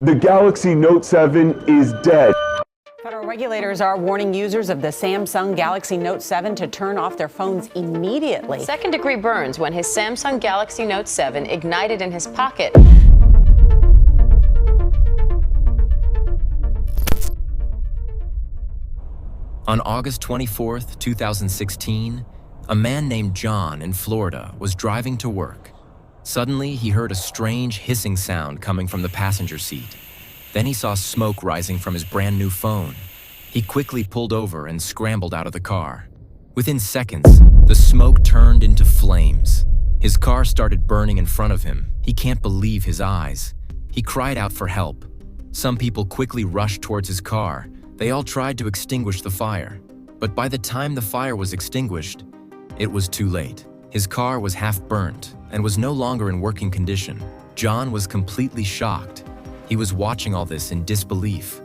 The Galaxy Note 7 is dead. Federal regulators are warning users of the Samsung Galaxy Note 7 to turn off their phones immediately. Second-degree burns when his Samsung Galaxy Note 7 ignited in his pocket. On August 24, 2016, a man named John in Florida was driving to work. Suddenly, he heard a strange hissing sound coming from the passenger seat. Then he saw smoke rising from his brand new phone. He quickly pulled over and scrambled out of the car. Within seconds, the smoke turned into flames. His car started burning in front of him. He can't believe his eyes. He cried out for help. Some people quickly rushed towards his car. They all tried to extinguish the fire. But by the time the fire was extinguished, it was too late. His car was half burnt and was no longer in working condition. John was completely shocked. He was watching all this in disbelief.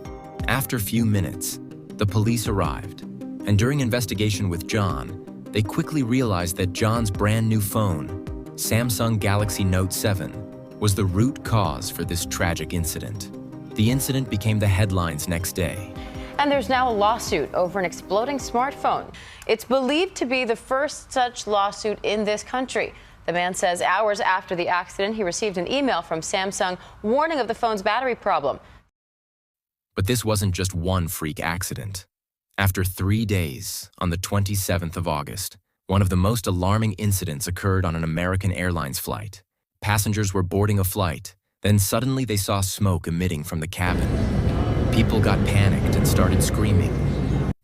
After a few minutes, the police arrived, and during investigation with John, they quickly realized that John's brand new phone, Samsung Galaxy Note 7, was the root cause for this tragic incident. The incident became the headlines next day. And there's now a lawsuit over an exploding smartphone. It's believed to be the first such lawsuit in this country. The man says hours after the accident, he received an email from Samsung warning of the phone's battery problem. But this wasn't just one freak accident. After 3 days, on the 27th of August, one of the most alarming incidents occurred on an American Airlines flight. Passengers were boarding a flight. Then suddenly they saw smoke emitting from the cabin. People got panicked and started screaming.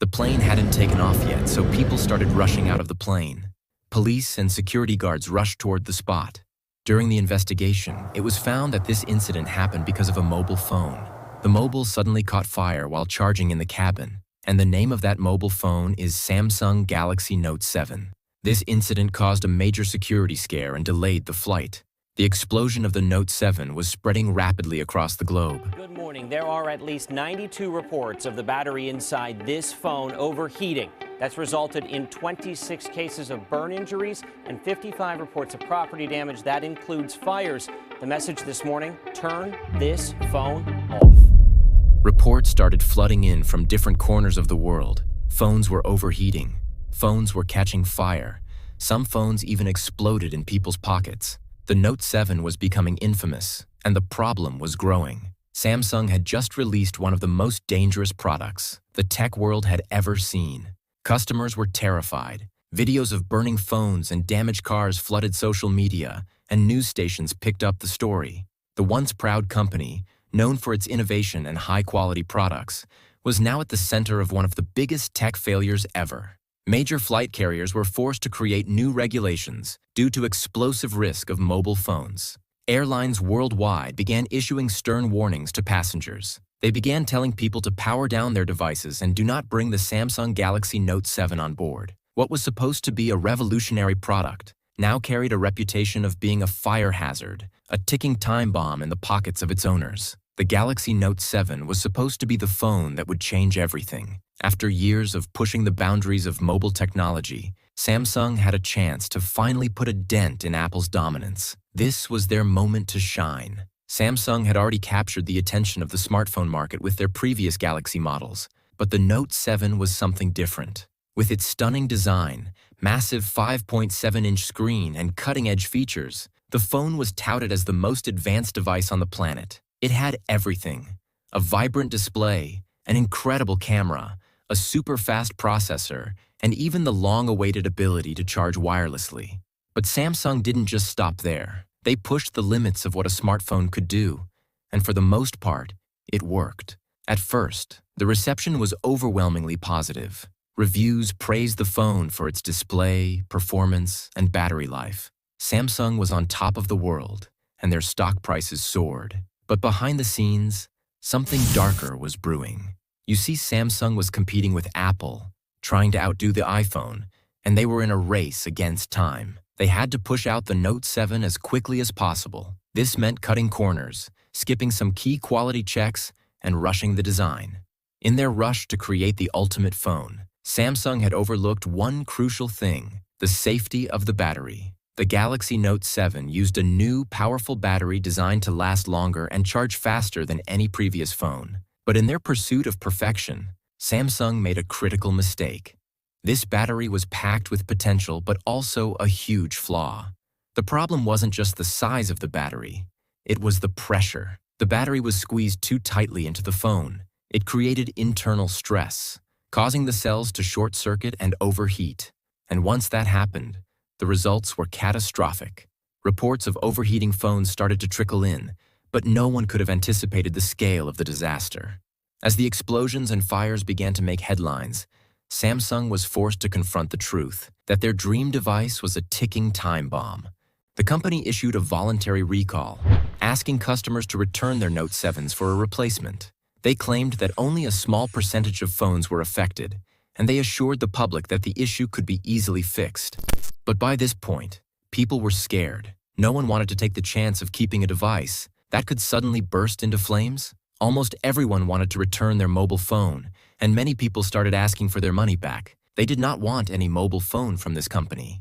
The plane hadn't taken off yet, so people started rushing out of the plane. Police and security guards rushed toward the spot. During the investigation, it was found that this incident happened because of a mobile phone. The mobile suddenly caught fire while charging in the cabin, and the name of that mobile phone is Samsung Galaxy Note 7. This incident caused a major security scare and delayed the flight. The explosion of the Note 7 was spreading rapidly across the globe. Good morning. There are at least 92 reports of the battery inside this phone overheating. That's resulted in 26 cases of burn injuries and 55 reports of property damage. That includes fires. The message this morning, turn this phone off. Reports started flooding in from different corners of the world. Phones were overheating. Phones were catching fire. Some phones even exploded in people's pockets. The Note 7 was becoming infamous, and the problem was growing. Samsung had just released one of the most dangerous products the tech world had ever seen. Customers were terrified. Videos of burning phones and damaged cars flooded social media, and news stations picked up the story. The once proud company, known for its innovation and high-quality products, was now at the center of one of the biggest tech failures ever. Major flight carriers were forced to create new regulations due to explosive risk of mobile phones. Airlines worldwide began issuing stern warnings to passengers. They began telling people to power down their devices and do not bring the Samsung Galaxy Note 7 on board. What was supposed to be a revolutionary product now carried a reputation of being a fire hazard, a ticking time bomb in the pockets of its owners. The Galaxy Note 7 was supposed to be the phone that would change everything. After years of pushing the boundaries of mobile technology, Samsung had a chance to finally put a dent in Apple's dominance. This was their moment to shine. Samsung had already captured the attention of the smartphone market with their previous Galaxy models, but the Note 7 was something different. With its stunning design, massive 5.7-inch screen, and cutting-edge features, the phone was touted as the most advanced device on the planet. It had everything: a vibrant display, an incredible camera, a super-fast processor, and even the long-awaited ability to charge wirelessly. But Samsung didn't just stop there. They pushed the limits of what a smartphone could do, and for the most part, it worked. At first, the reception was overwhelmingly positive. Reviews praised the phone for its display, performance, and battery life. Samsung was on top of the world, and their stock prices soared. But behind the scenes, something darker was brewing. You see, Samsung was competing with Apple, trying to outdo the iPhone, and they were in a race against time. They had to push out the Note 7 as quickly as possible. This meant cutting corners, skipping some key quality checks, and rushing the design. In their rush to create the ultimate phone, Samsung had overlooked one crucial thing: the safety of the battery. The Galaxy Note 7 used a new, powerful battery designed to last longer and charge faster than any previous phone. But in their pursuit of perfection, Samsung made a critical mistake. This battery was packed with potential but also a huge flaw. The problem wasn't just the size of the battery, it was the pressure. The battery was squeezed too tightly into the phone. It created internal stress, causing the cells to short-circuit and overheat. And once that happened, the results were catastrophic. Reports of overheating phones started to trickle in, but no one could have anticipated the scale of the disaster. As the explosions and fires began to make headlines, Samsung was forced to confront the truth that their dream device was a ticking time bomb. The company issued a voluntary recall, asking customers to return their Note 7s for a replacement. They claimed that only a small percentage of phones were affected, and they assured the public that the issue could be easily fixed. But by this point, people were scared. No one wanted to take the chance of keeping a device that could suddenly burst into flames. Almost everyone wanted to return their mobile phone, and many people started asking for their money back. They did not want any mobile phone from this company.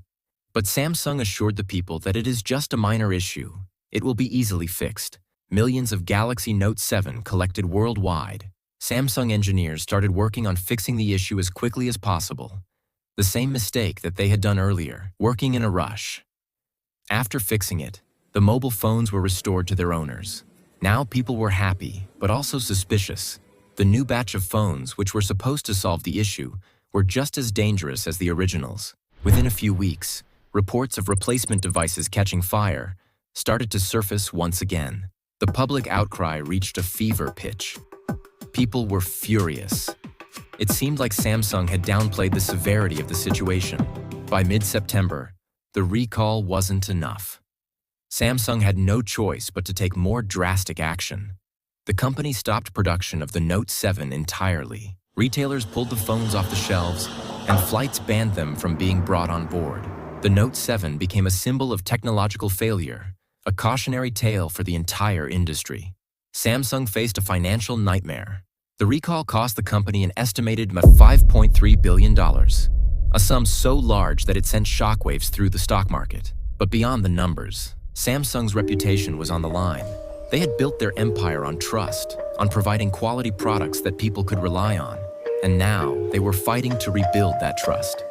But Samsung assured the people that it is just a minor issue. It will be easily fixed. Millions of Galaxy Note 7 collected worldwide. Samsung engineers started working on fixing the issue as quickly as possible. The same mistake that they had done earlier, working in a rush. After fixing it, the mobile phones were restored to their owners. Now people were happy, but also suspicious. The new batch of phones, which were supposed to solve the issue, were just as dangerous as the originals. Within a few weeks, reports of replacement devices catching fire started to surface once again. The public outcry reached a fever pitch. People were furious. It seemed like Samsung had downplayed the severity of the situation. By mid-September, the recall wasn't enough. Samsung had no choice but to take more drastic action. The company stopped production of the Note 7 entirely. Retailers pulled the phones off the shelves, and flights banned them from being brought on board. The Note 7 became a symbol of technological failure, a cautionary tale for the entire industry. Samsung faced a financial nightmare. The recall cost the company an estimated $5.3 billion, a sum so large that it sent shockwaves through the stock market. But beyond the numbers, Samsung's reputation was on the line. They had built their empire on trust, on providing quality products that people could rely on, and now they were fighting to rebuild that trust.